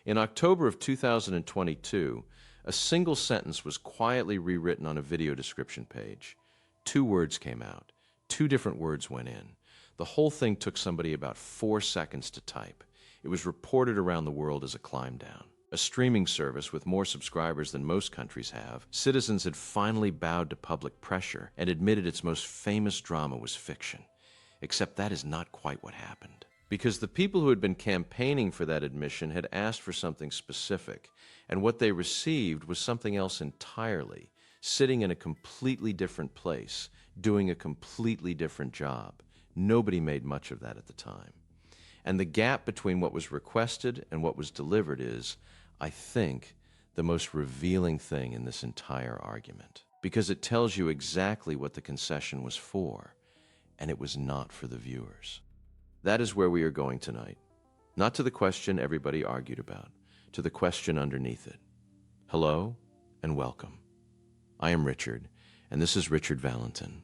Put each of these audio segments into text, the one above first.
In October of 2022, a single sentence was quietly rewritten on a video description page. 2 words came out. 2 different words went in. The whole thing took somebody about 4 seconds to type. It was reported around the world as a climb down. A streaming service with more subscribers than most countries have, citizens had finally bowed to public pressure and admitted its most famous drama was fiction. Except that is not quite what happened. Because the people who had been campaigning for that admission had asked for something specific, and what they received was something else entirely, sitting in a completely different place, doing a completely different job. Nobody made much of that at the time. And the gap between what was requested and what was delivered is, I think, the most revealing thing in this entire argument. Because it tells you exactly what the concession was for, and it was not for the viewers. That is where we are going tonight. Not to the question everybody argued about, to the question underneath it. Hello and welcome. I am Richard, and this is Richard Valentin.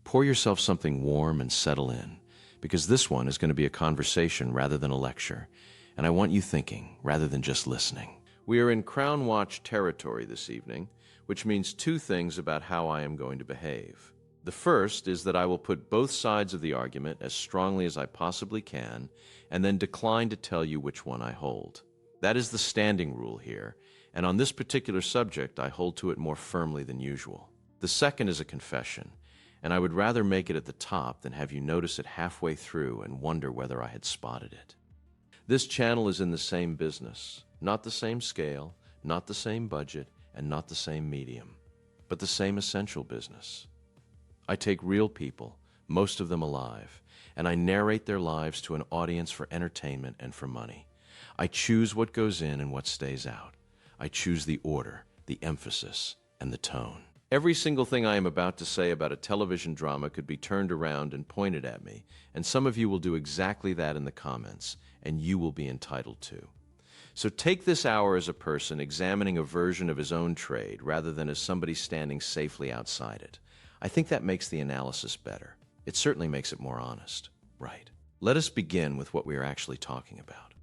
Pour yourself something warm and settle in, because this one is going to be a conversation rather than a lecture, and I want you thinking rather than just listening. We are in Crown Watch territory this evening, which means 2 things about how I am going to behave. The first is that I will put both sides of the argument as strongly as I possibly can, and then decline to tell you which one I hold. That is the standing rule here, and on this particular subject I hold to it more firmly than usual. The second is a confession, and I would rather make it at the top than have you notice it halfway through and wonder whether I had spotted it. This channel is in the same business, not the same scale, not the same budget, and not the same medium, but the same essential business. I take real people, most of them alive, and I narrate their lives to an audience for entertainment and for money. I choose what goes in and what stays out. I choose the order, the emphasis, and the tone. Every single thing I am about to say about a television drama could be turned around and pointed at me, and some of you will do exactly that in the comments, and you will be entitled to. So take this hour as a person examining a version of his own trade rather than as somebody standing safely outside it. I think that makes the analysis better. It certainly makes it more honest. Right. Let us begin with what we are actually talking about.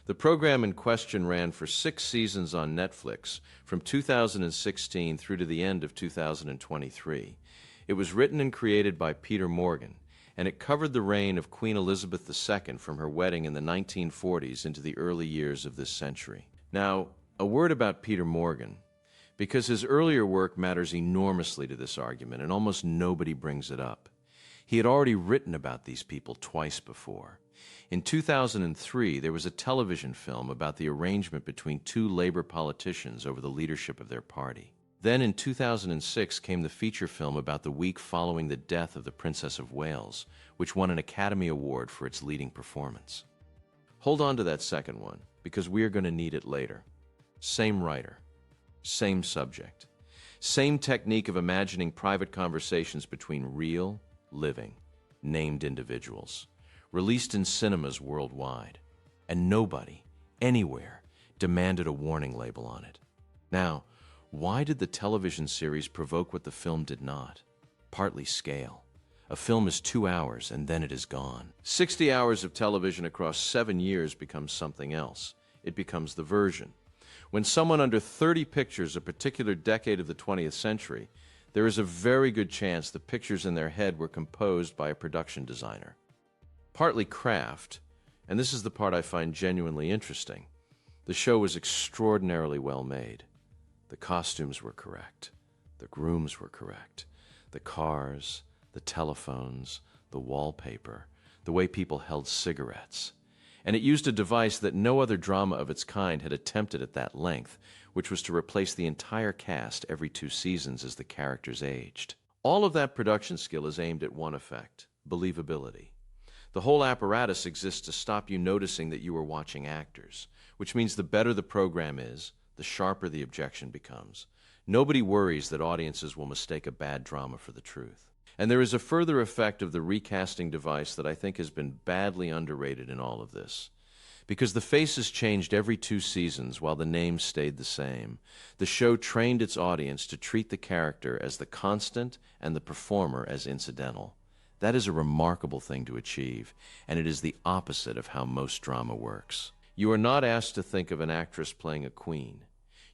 The program in question ran for 6 seasons on Netflix from 2016 through to the end of 2023. It was written and created by Peter Morgan, and it covered the reign of Queen Elizabeth II from her wedding in the 1940s into the early years of this century. Now, a word about Peter Morgan, because his earlier work matters enormously to this argument, and almost nobody brings it up. He had already written about these people twice before. In 2003, there was a television film about the arrangement between 2 Labour politicians over the leadership of their party. Then in 2006 came the feature film about the week following the death of the Princess of Wales, which won an Academy Award for its leading performance. Hold on to that second one, because we are going to need it later. Same writer, same subject, same technique of imagining private conversations between real, living, named individuals, released in cinemas worldwide, and nobody, anywhere, demanded a warning label on it. Now, why did the television series provoke what the film did not? Partly scale. A film is 2 hours and then it is gone. 60 hours of television across 7 years becomes something else. It becomes the version. When someone under 30 pictures a particular decade of the 20th century, there is a very good chance the pictures in their head were composed by a production designer. Partly craft, and this is the part I find genuinely interesting. The show was extraordinarily well made. The costumes were correct. The grooms were correct. The cars, the telephones, the wallpaper, the way people held cigarettes. And it used a device that no other drama of its kind had attempted at that length, which was to replace the entire cast every 2 seasons as the characters aged. All of that production skill is aimed at one effect: believability. The whole apparatus exists to stop you noticing that you are watching actors, which means the better the program is, the sharper the objection becomes. Nobody worries that audiences will mistake a bad drama for the truth. And there is a further effect of the recasting device that I think has been badly underrated in all of this. Because the faces changed every 2 seasons while the names stayed the same, the show trained its audience to treat the character as the constant and the performer as incidental. That is a remarkable thing to achieve, and it is the opposite of how most drama works. You are not asked to think of an actress playing a queen.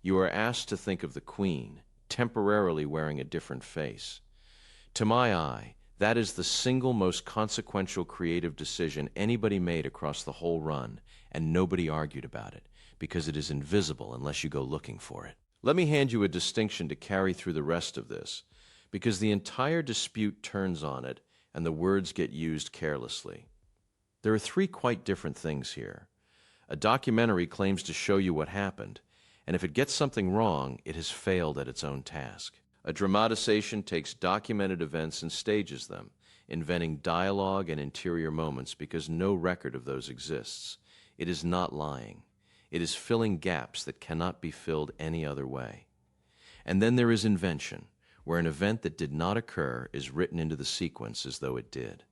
You are asked to think of the queen, temporarily wearing a different face. To my eye, that is the single most consequential creative decision anybody made across the whole run, and nobody argued about it, because it is invisible unless you go looking for it. Let me hand you a distinction to carry through the rest of this, because the entire dispute turns on it, and the words get used carelessly. There are three quite different things here. A documentary claims to show you what happened, and if it gets something wrong, it has failed at its own task. A dramatization takes documented events and stages them, inventing dialogue and interior moments because no record of those exists. It is not lying. It is filling gaps that cannot be filled any other way. And then there is invention, where an event that did not occur is written into the sequence as though it did.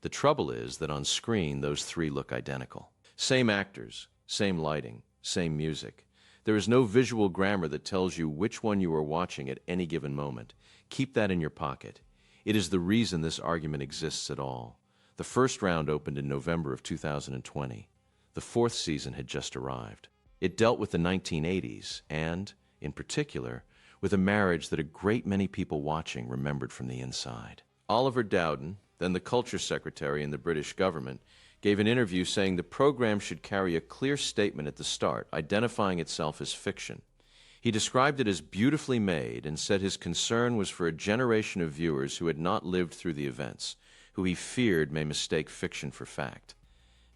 The trouble is that on screen, those three look identical. Same actors, same lighting, same music. There is no visual grammar that tells you which one you are watching at any given moment. Keep that in your pocket. It is the reason this argument exists at all. The first round opened in November of 2020. The fourth season had just arrived. It dealt with the 1980s and, in particular, with a marriage that a great many people watching remembered from the inside. Oliver Dowden, then the Culture Secretary in the British government, gave an interview saying the program should carry a clear statement at the start, identifying itself as fiction. He described it as beautifully made and said his concern was for a generation of viewers who had not lived through the events, who he feared may mistake fiction for fact.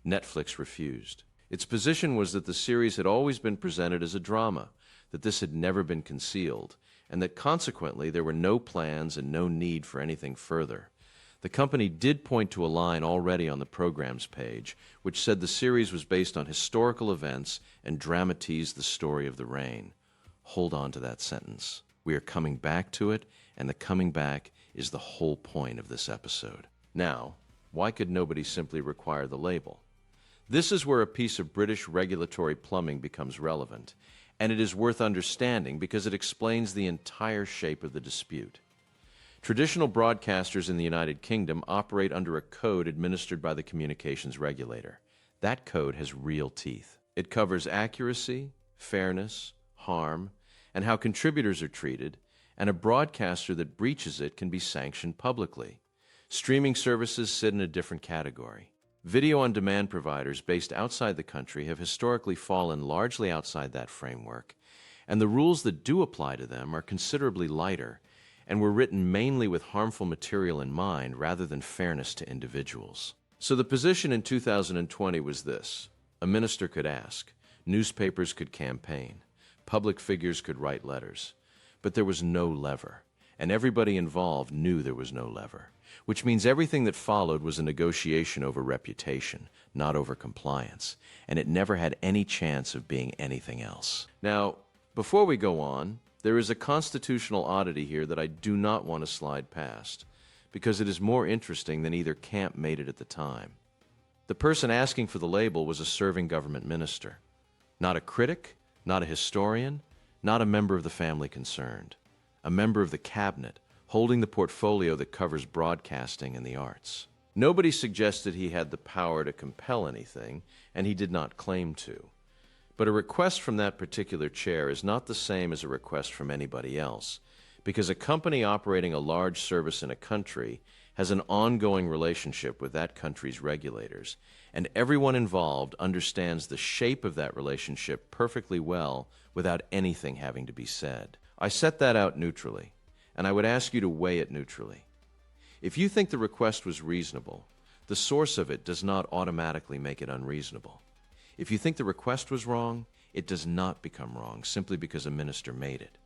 Netflix refused. Its position was that the series had always been presented as a drama, that this had never been concealed, and that consequently there were no plans and no need for anything further. The company did point to a line already on the program's page, which said the series was based on historical events and dramatized the story of the reign. Hold on to that sentence. We are coming back to it, and the coming back is the whole point of this episode. Now, why could nobody simply require the label? This is where a piece of British regulatory plumbing becomes relevant, and it is worth understanding because it explains the entire shape of the dispute. Traditional broadcasters in the United Kingdom operate under a code administered by the communications regulator. That code has real teeth. It covers accuracy, fairness, harm, and how contributors are treated, and a broadcaster that breaches it can be sanctioned publicly. Streaming services sit in a different category. Video-on-demand providers based outside the country have historically fallen largely outside that framework, and the rules that do apply to them are considerably lighter and were written mainly with harmful material in mind rather than fairness to individuals. So the position in 2020 was this. A minister could ask, newspapers could campaign, public figures could write letters, but there was no lever, and everybody involved knew there was no lever, which means everything that followed was a negotiation over reputation, not over compliance, and it never had any chance of being anything else. Now, before we go on, there is a constitutional oddity here that I do not want to slide past, because it is more interesting than either camp made it at the time. The person asking for the label was a serving government minister. Not a critic, not a historian, not a member of the family concerned. A member of the cabinet, holding the portfolio that covers broadcasting and the arts. Nobody suggested he had the power to compel anything, and he did not claim to. But a request from that particular chair is not the same as a request from anybody else, because a company operating a large service in a country has an ongoing relationship with that country's regulators, and everyone involved understands the shape of that relationship perfectly well without anything having to be said. I set that out neutrally, and I would ask you to weigh it neutrally. If you think the request was reasonable, the source of it does not automatically make it unreasonable. If you think the request was wrong, it does not become wrong simply because a minister made it.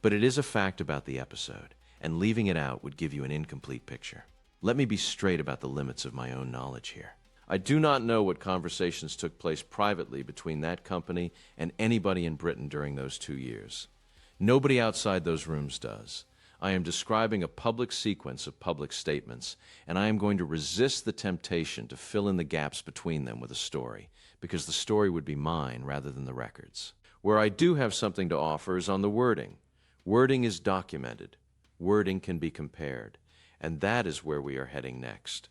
But it is a fact about the episode, and leaving it out would give you an incomplete picture. Let me be straight about the limits of my own knowledge here. I do not know what conversations took place privately between that company and anybody in Britain during those 2 years. Nobody outside those rooms does. I am describing a public sequence of public statements, and I am going to resist the temptation to fill in the gaps between them with a story, because the story would be mine rather than the record's. Where I do have something to offer is on the wording. Wording is documented. Wording can be compared. And that is where we are heading next.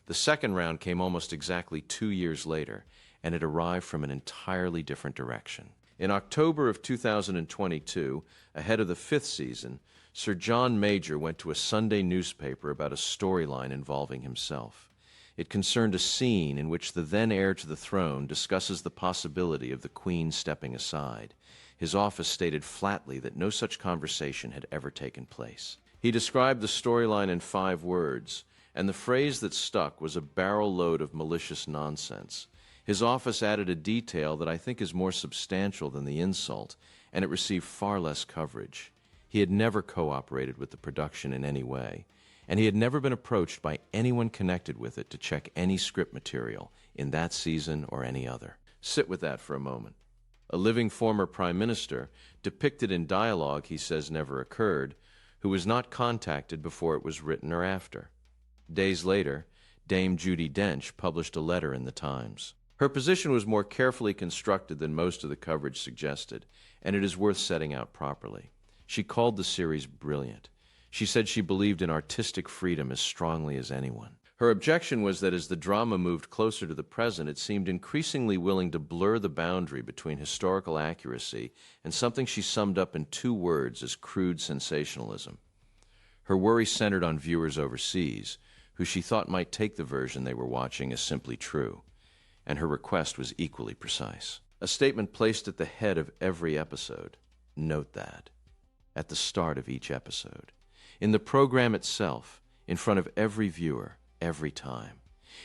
The second round came almost exactly 2 years later, and it arrived from an entirely different direction. In October of 2022, ahead of the 5th season, Sir John Major went to a Sunday newspaper about a storyline involving himself. It concerned a scene in which the then heir to the throne discusses the possibility of the Queen stepping aside. His office stated flatly that no such conversation had ever taken place. He described the storyline in 5 words, and the phrase that stuck was a barrel load of malicious nonsense. His office added a detail that I think is more substantial than the insult, and it received far less coverage. He had never cooperated with the production in any way, and he had never been approached by anyone connected with it to check any script material in that season or any other. Sit with that for a moment. A living former prime minister, depicted in dialogue he says never occurred, who was not contacted before it was written or after. Days later, Dame Judi Dench published a letter in the Times. Her position was more carefully constructed than most of the coverage suggested, and it is worth setting out properly. She called the series brilliant. She said she believed in artistic freedom as strongly as anyone. Her objection was that as the drama moved closer to the present, it seemed increasingly willing to blur the boundary between historical accuracy and something she summed up in 2 words as crude sensationalism. Her worry centered on viewers overseas, who she thought might take the version they were watching as simply true, and her request was equally precise. A statement placed at the head of every episode. Note that. At the start of each episode. In the program itself, in front of every viewer, every time.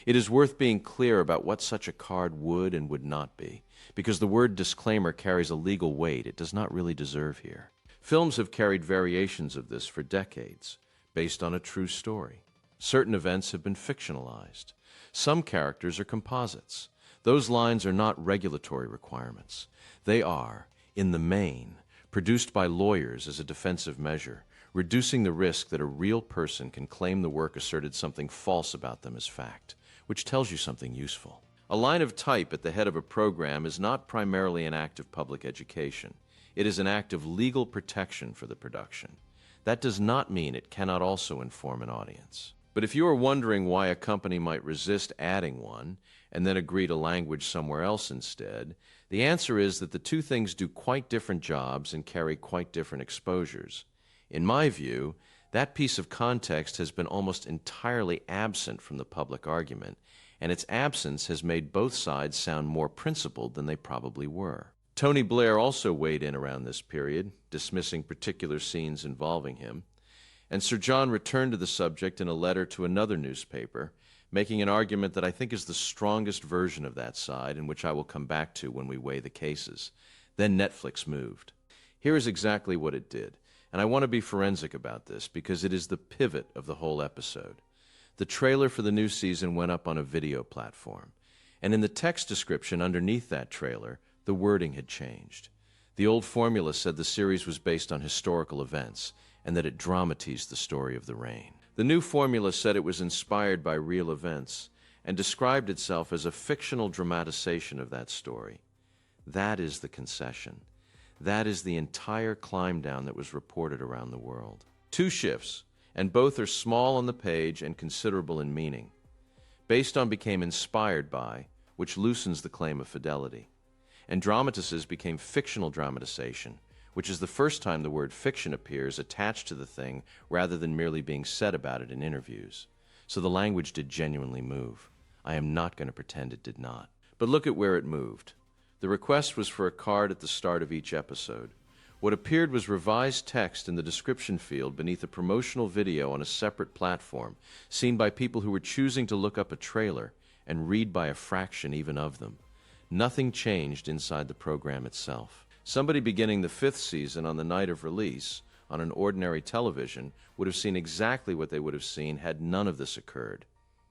It is worth being clear about what such a card would and would not be, because the word disclaimer carries a legal weight it does not really deserve here. Films have carried variations of this for decades, based on a true story. Certain events have been fictionalized. Some characters are composites. Those lines are not regulatory requirements. They are, in the main, produced by lawyers as a defensive measure, reducing the risk that a real person can claim the work asserted something false about them as fact, which tells you something useful. A line of type at the head of a program is not primarily an act of public education. It is an act of legal protection for the production. That does not mean it cannot also inform an audience. But if you are wondering why a company might resist adding one and then agree to language somewhere else instead, the answer is that the 2 things do quite different jobs and carry quite different exposures. In my view, that piece of context has been almost entirely absent from the public argument, and its absence has made both sides sound more principled than they probably were. Tony Blair also weighed in around this period, dismissing particular scenes involving him, and Sir John returned to the subject in a letter to another newspaper, making an argument that I think is the strongest version of that side and which I will come back to when we weigh the cases. Then Netflix moved. Here is exactly what it did, and I want to be forensic about this because it is the pivot of the whole episode. The trailer for the new season went up on a video platform, and in the text description underneath that trailer, the wording had changed. The old formula said the series was based on historical events and that it dramatized the story of the reign. The new formula said it was inspired by real events and described itself as a fictional dramatization of that story. That is the concession. That is the entire climb down that was reported around the world. 2 shifts, and both are small on the page and considerable in meaning. Based on became inspired by, which loosens the claim of fidelity. And dramatizes became fictional dramatization, which is the first time the word fiction appears attached to the thing rather than merely being said about it in interviews. So the language did genuinely move. I am not going to pretend it did not. But look at where it moved. The request was for a card at the start of each episode. What appeared was revised text in the description field beneath a promotional video on a separate platform, seen by people who were choosing to look up a trailer and read by a fraction even of them. Nothing changed inside the program itself. Somebody beginning the 5th season on the night of release, on an ordinary television, would have seen exactly what they would have seen had none of this occurred.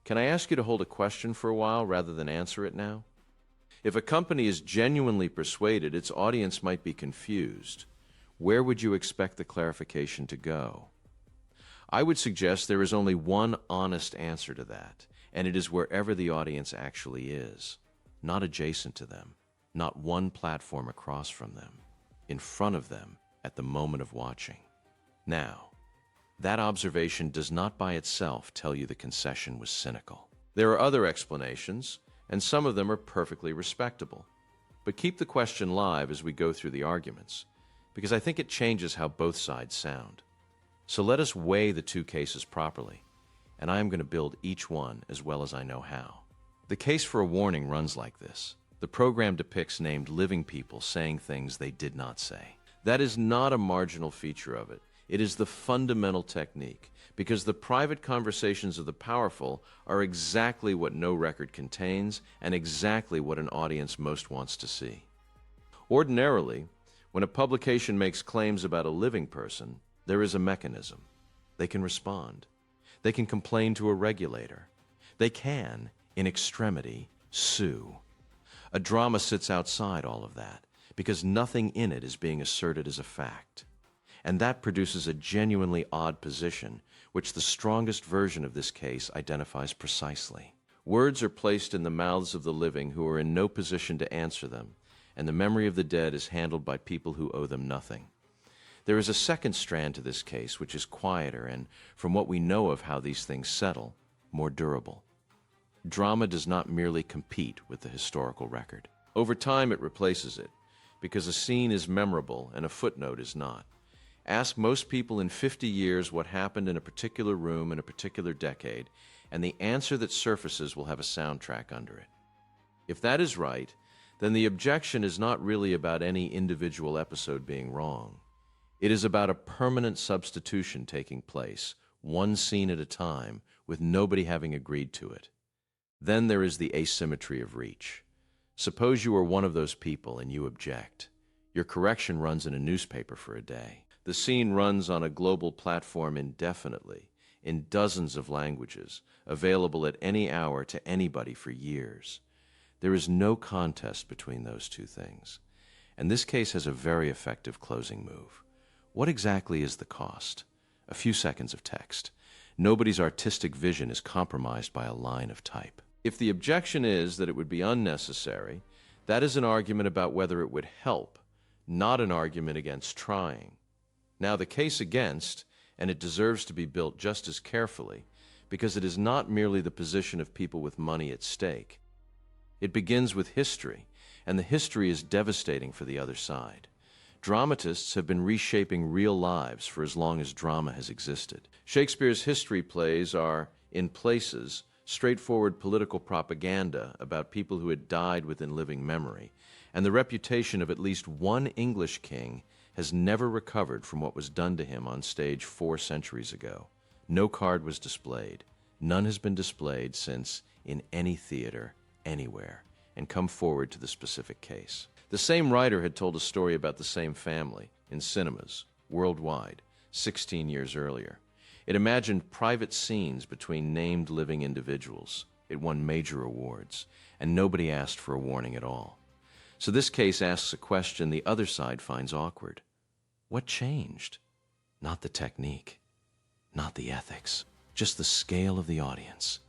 Can I ask you to hold a question for a while rather than answer it now? If a company is genuinely persuaded, its audience might be confused. Where would you expect the clarification to go? I would suggest there is only one honest answer to that, and it is wherever the audience actually is, not adjacent to them, not one platform across from them, in front of them at the moment of watching. Now, that observation does not by itself tell you the concession was cynical. There are other explanations, and some of them are perfectly respectable. But keep the question live as we go through the arguments, because I think it changes how both sides sound. So let us weigh the two cases properly, and I am going to build each one as well as I know how. The case for a warning runs like this. The program depicts named living people saying things they did not say. That is not a marginal feature of it. It is the fundamental technique, because the private conversations of the powerful are exactly what no record contains and exactly what an audience most wants to see. Ordinarily, when a publication makes claims about a living person, there is a mechanism. They can respond. They can complain to a regulator. They can, in extremity, sue. A drama sits outside all of that, because nothing in it is being asserted as a fact. And that produces a genuinely odd position, which the strongest version of this case identifies precisely. Words are placed in the mouths of the living who are in no position to answer them, and the memory of the dead is handled by people who owe them nothing. There is a second strand to this case which is quieter and, from what we know of how these things settle, more durable. Drama does not merely compete with the historical record. Over time it replaces it, because a scene is memorable and a footnote is not. Ask most people in 50 years what happened in a particular room in a particular decade, and the answer that surfaces will have a soundtrack under it. If that is right, then the objection is not really about any individual episode being wrong. It is about a permanent substitution taking place, one scene at a time, with nobody having agreed to it. Then there is the asymmetry of reach. Suppose you are one of those people and you object. Your correction runs in a newspaper for a day. The scene runs on a global platform indefinitely, in dozens of languages, available at any hour to anybody for years. There is no contest between those two things. And this case has a very effective closing move. What exactly is the cost? A few seconds of text. Nobody's artistic vision is compromised by a line of type. If the objection is that it would be unnecessary, that is an argument about whether it would help, not an argument against trying. Now the case against, and it deserves to be built just as carefully, because it is not merely the position of people with money at stake. It begins with history, and the history is devastating for the other side. Dramatists have been reshaping real lives for as long as drama has existed. Shakespeare's history plays are, in places, straightforward political propaganda about people who had died within living memory, and the reputation of at least one English king has never recovered from what was done to him on stage 4 centuries ago. No card was displayed. None has been displayed since, in any theater, anywhere, and come forward to the specific case. The same writer had told a story about the same family, in cinemas, worldwide, 16 years earlier. It imagined private scenes between named living individuals. It won major awards, and nobody asked for a warning at all. So this case asks a question the other side finds awkward. What changed? Not the technique, not the ethics, just the scale of the audience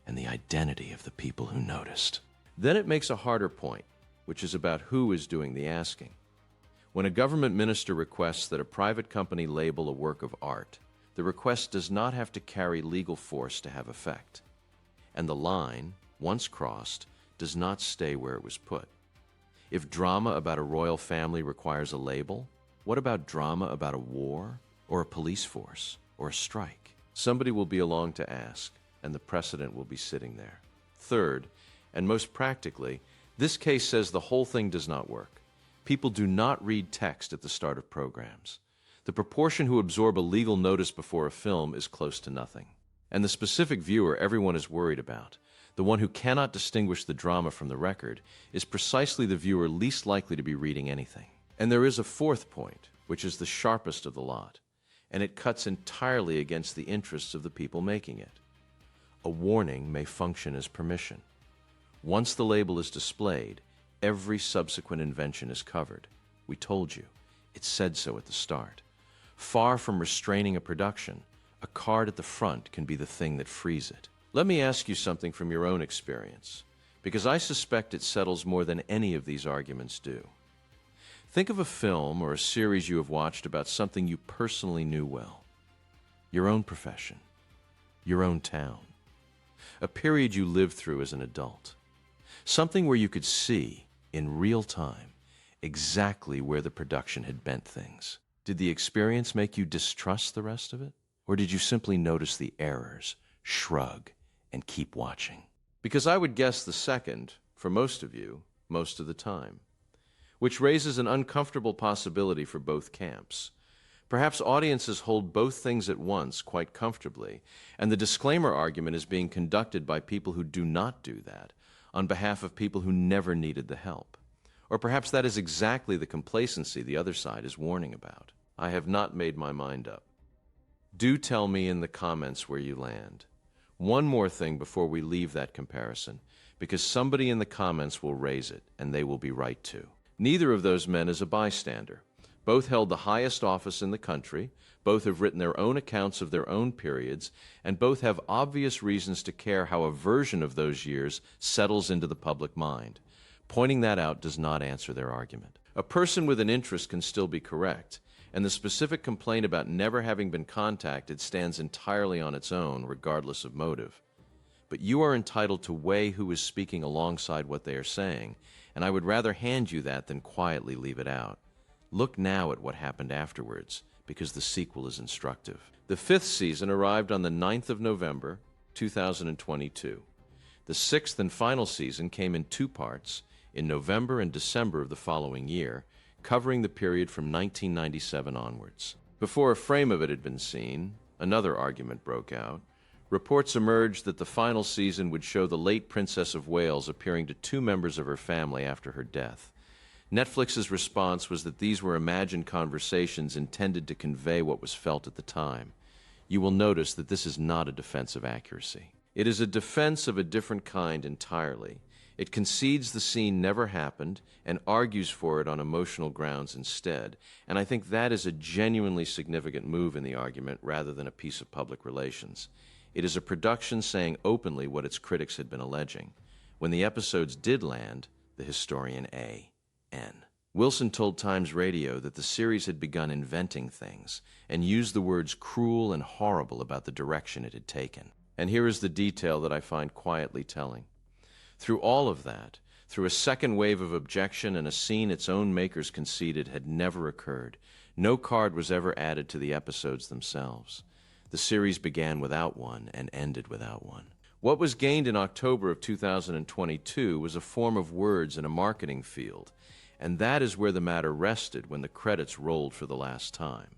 and the identity of the people who noticed. Then it makes a harder point, which is about who is doing the asking. When a government minister requests that a private company label a work of art, the request does not have to carry legal force to have effect. And the line, once crossed, does not stay where it was put. If drama about a royal family requires a label, what about drama about a war, or a police force, or a strike? Somebody will be along to ask, and the precedent will be sitting there. Third, and most practically, this case says the whole thing does not work. People do not read text at the start of programs. The proportion who absorb a legal notice before a film is close to nothing. And the specific viewer everyone is worried about, the one who cannot distinguish the drama from the record, is precisely the viewer least likely to be reading anything. And there is a fourth point, which is the sharpest of the lot, and it cuts entirely against the interests of the people making it. A warning may function as permission. Once the label is displayed, every subsequent invention is covered. We told you. It said so at the start. Far from restraining a production, a card at the front can be the thing that frees it. Let me ask you something from your own experience, because I suspect it settles more than any of these arguments do. Think of a film or a series you have watched about something you personally knew well. Your own profession. Your own town. A period you lived through as an adult. Something where you could see, in real time, exactly where the production had bent things. Did the experience make you distrust the rest of it? Or did you simply notice the errors, shrug, and keep watching? Because I would guess the second, for most of you, most of the time. Which raises an uncomfortable possibility for both camps. Perhaps audiences hold both things at once quite comfortably, and the disclaimer argument is being conducted by people who do not do that, on behalf of people who never needed the help. Or perhaps that is exactly the complacency the other side is warning about. I have not made my mind up. Do tell me in the comments where you land. One more thing before we leave that comparison, because somebody in the comments will raise it, and they will be right too. Neither of those men is a bystander. Both held the highest office in the country, both have written their own accounts of their own periods, and both have obvious reasons to care how a version of those years settles into the public mind. Pointing that out does not answer their argument. A person with an interest can still be correct, and the specific complaint about never having been contacted stands entirely on its own, regardless of motive. But you are entitled to weigh who is speaking alongside what they are saying, and I would rather hand you that than quietly leave it out. Look now at what happened afterwards, because the sequel is instructive. The 5th season arrived on the 9th of November, 2022. The 6th and final season came in 2 parts, in November and December of the following year, covering the period from 1997 onwards. Before a frame of it had been seen, another argument broke out. Reports emerged that the final season would show the late Princess of Wales appearing to 2 members of her family after her death. Netflix's response was that these were imagined conversations intended to convey what was felt at the time. You will notice that this is not a defense of accuracy. It is a defense of a different kind entirely. It concedes the scene never happened and argues for it on emotional grounds instead, and I think that is a genuinely significant move in the argument rather than a piece of public relations. It is a production saying openly what its critics had been alleging. When the episodes did land, the historian A.N. Wilson told Times Radio that the series had begun inventing things and used the words cruel and horrible about the direction it had taken. And here is the detail that I find quietly telling. Through all of that, through a second wave of objection and a scene its own makers conceded had never occurred, no card was ever added to the episodes themselves. The series began without one and ended without one. What was gained in October of 2022 was a form of words in a marketing field, and that is where the matter rested when the credits rolled for the last time.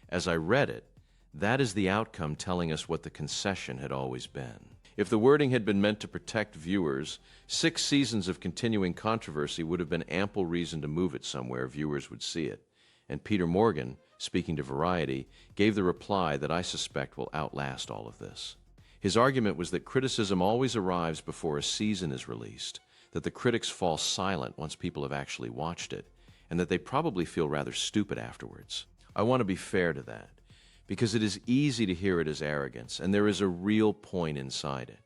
As I read it, that is the outcome telling us what the concession had always been. If the wording had been meant to protect viewers, 6 seasons of continuing controversy would have been ample reason to move it somewhere viewers would see it. And Peter Morgan, speaking to Variety, gave the reply that I suspect will outlast all of this. His argument was that criticism always arrives before a season is released, that the critics fall silent once people have actually watched it, and that they probably feel rather stupid afterwards. I want to be fair to that, because it is easy to hear it as arrogance, and there is a real point inside it.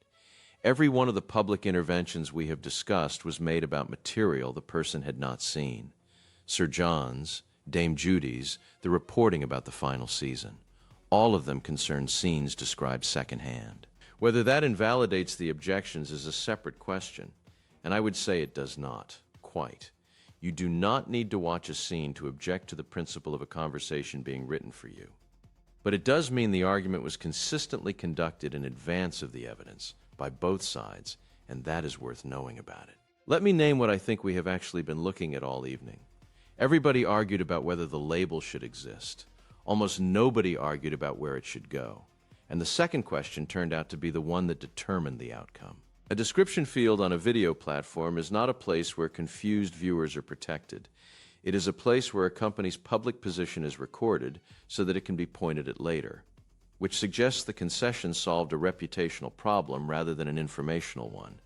Every one of the public interventions we have discussed was made about material the person had not seen. Sir John's, Dame Judy's, the reporting about the final season. All of them concern scenes described secondhand. Whether that invalidates the objections is a separate question, and I would say it does not, quite. You do not need to watch a scene to object to the principle of a conversation being written for you. But it does mean the argument was consistently conducted in advance of the evidence, by both sides, and that is worth knowing about it. Let me name what I think we have actually been looking at all evening. Everybody argued about whether the label should exist. Almost nobody argued about where it should go. And the second question turned out to be the one that determined the outcome. A description field on a video platform is not a place where confused viewers are protected. It is a place where a company's public position is recorded so that it can be pointed at later, which suggests the concession solved a reputational problem rather than an informational one.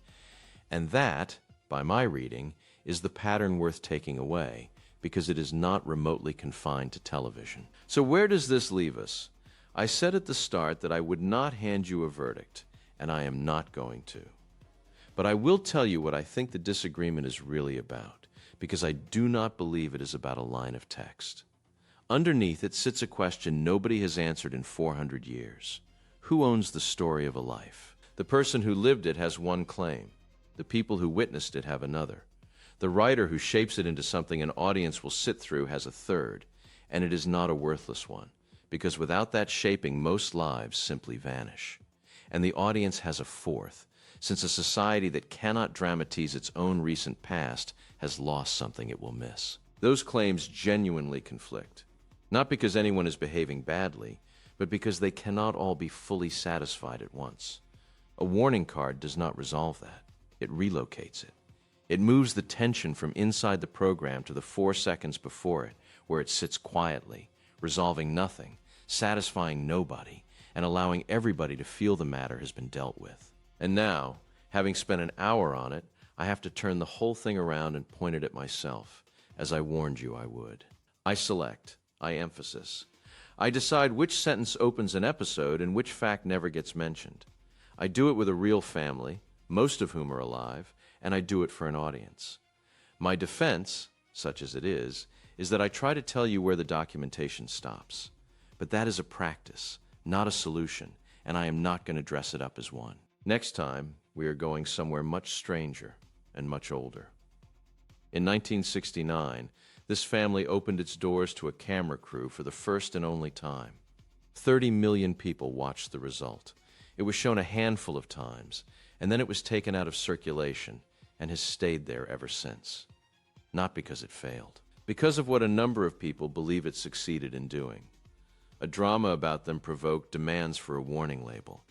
And that, by my reading, is the pattern worth taking away, because it is not remotely confined to television. So where does this leave us? I said at the start that I would not hand you a verdict, and I am not going to. But I will tell you what I think the disagreement is really about, because I do not believe it is about a line of text. Underneath it sits a question nobody has answered in 400 years. Who owns the story of a life? The person who lived it has one claim. The people who witnessed it have another. The writer who shapes it into something an audience will sit through has a third, and it is not a worthless one, because without that shaping, most lives simply vanish. And the audience has a fourth, since a society that cannot dramatize its own recent past has lost something it will miss. Those claims genuinely conflict, not because anyone is behaving badly, but because they cannot all be fully satisfied at once. A warning card does not resolve that. It relocates it. It moves the tension from inside the program to the 4 seconds before it, where it sits quietly, resolving nothing, satisfying nobody, and allowing everybody to feel the matter has been dealt with. And now, having spent an hour on it, I have to turn the whole thing around and point it at myself, as I warned you I would. I select. I emphasis. I decide which sentence opens an episode and which fact never gets mentioned. I do it with a real family, most of whom are alive, and I do it for an audience. My defense, such as it is that I try to tell you where the documentation stops. But that is a practice, not a solution, and I am not going to dress it up as one. Next time, we are going somewhere much stranger and much older. In 1969, this family opened its doors to a camera crew for the first and only time. 30 million people watched the result. It was shown a handful of times, and then it was taken out of circulation and has stayed there ever since. Not because it failed, because of what a number of people believe it succeeded in doing. A drama about them provoked demands for a warning label.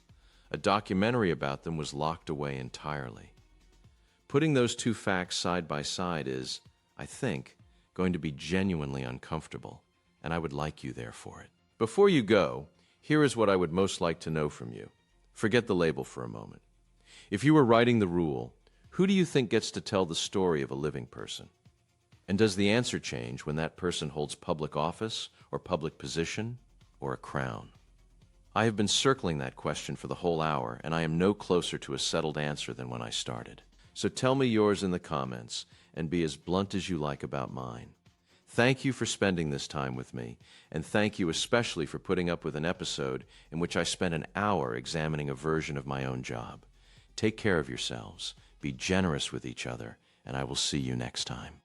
A documentary about them was locked away entirely. Putting those two facts side by side is, I think, going to be genuinely uncomfortable, and I would like you there for it. Before you go, here is what I would most like to know from you. Forget the label for a moment. If you were writing the rule, who do you think gets to tell the story of a living person? And does the answer change when that person holds public office or public position or a crown? I have been circling that question for the whole hour, and I am no closer to a settled answer than when I started. So tell me yours in the comments, and be as blunt as you like about mine. Thank you for spending this time with me, and thank you especially for putting up with an episode in which I spent an hour examining a version of my own job. Take care of yourselves, be generous with each other, and I will see you next time.